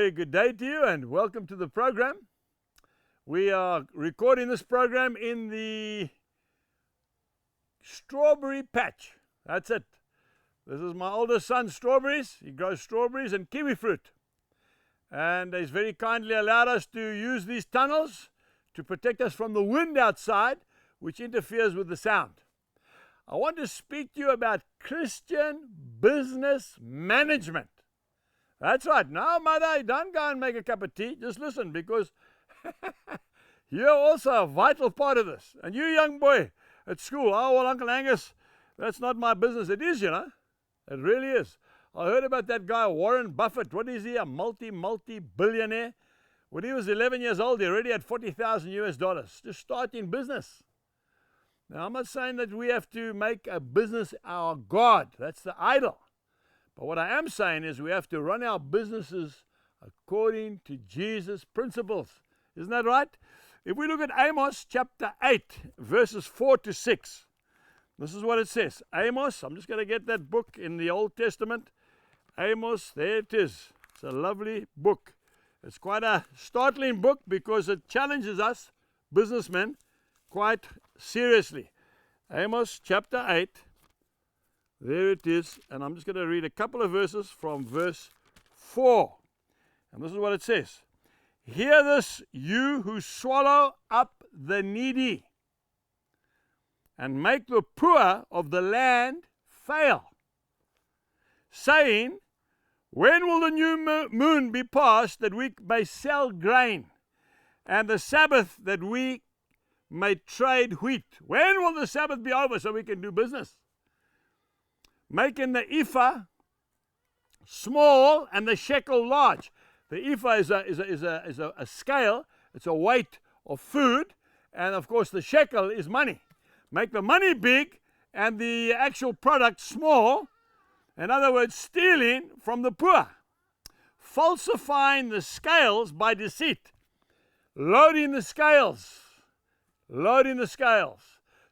very good day to you and welcome to the program. We are recording this program in the strawberry patch. That's it. This is my oldest son's strawberries. He grows strawberries and kiwi fruit. And he's very kindly allowed us to use these tunnels to protect us from the wind outside, which interferes with the sound. I want to speak to you about Christian business management. That's right. Now, mother, don't go and make a cup of tea. Just listen, because you're also a vital part of this. And you, young boy at school, oh, well, Uncle Angus, that's not my business. It is, you know. It really is. I heard about that guy, Warren Buffett. What is he? A multi-billionaire. When he was 11 years old, he already had $40,000 just starting business. Now, I'm not saying that we have to make a business our God. That's the idol. But what I am saying is we have to run our businesses according to Jesus' principles. Isn't that right? If we look at Amos chapter 8, verses 4 to 6, this is what it says. Amos, I'm just going to get that book in the Old Testament. Amos, there it is. It's a lovely book. It's quite a startling book because it challenges us, businessmen, quite seriously. Amos chapter 8. There it is, and I'm just going to read a couple of verses from verse 4. And this is what it says. Hear this, you who swallow up the needy, and make the poor of the land fail, saying, when will the new moon be passed, that we may sell grain, and the Sabbath, that we may trade wheat? When will the Sabbath be over so we can do business? Making the ephah small and the shekel large. The ephah is a scale. It's a weight of food. And of course the shekel is money. Make the money big and the actual product small. In other words, stealing from the poor. Falsifying the scales by deceit. Loading the scales. Loading the scales.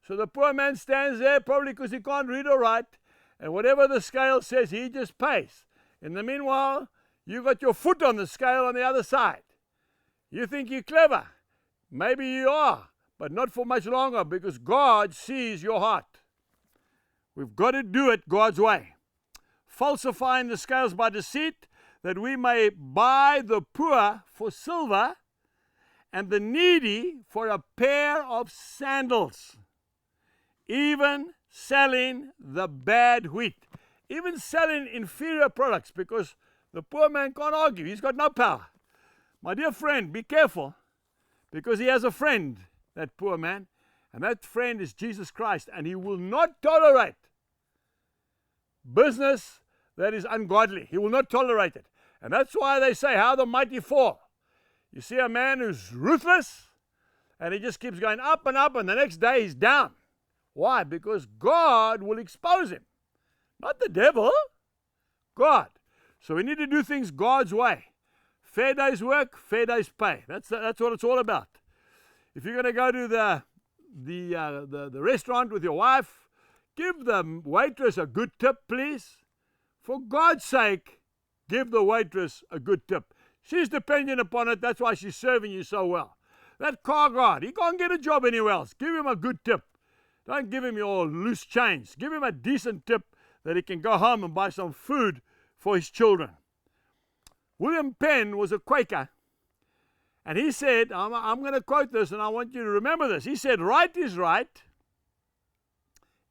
So the poor man stands there probably because he can't read or write. And whatever the scale says, he just pays. In the meanwhile, you got your foot on the scale on the other side. You think you're clever. Maybe you are, but not for much longer, because God sees your heart. We've got to do it God's way. Falsifying the scales by deceit, that we may buy the poor for silver and the needy for a pair of sandals. Even selling the bad wheat, even selling inferior products, because the poor man can't argue. He's got no power. My dear friend, be careful, because he has a friend, that poor man, and that friend is Jesus Christ, and he will not tolerate business that is ungodly. He will not tolerate it. And that's why they say, how the mighty fall. You see a man who's ruthless, and he just keeps going up and up, and the next day he's down. Why? Because God will expose him. Not the devil. God. So we need to do things God's way. Fair day's work, fair day's pay. That's what it's all about. If you're going to go to the restaurant with your wife, give the waitress a good tip, please. For God's sake, give the waitress a good tip. She's dependent upon it. That's why she's serving you so well. That car guard, he can't get a job anywhere else. Give him a good tip. Don't give him your loose change. Give him a decent tip that he can go home and buy some food for his children. William Penn was a Quaker, and he said, I'm going to quote this, and I want you to remember this. He said, right is right,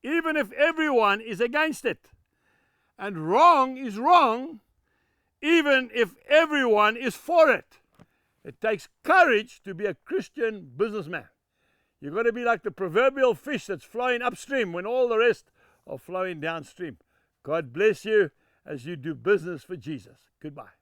even if everyone is against it. And wrong is wrong, even if everyone is for it. It takes courage to be a Christian businessman. You've got to be like the proverbial fish that's flowing upstream when all the rest are flowing downstream. God bless you as you do business for Jesus. Goodbye.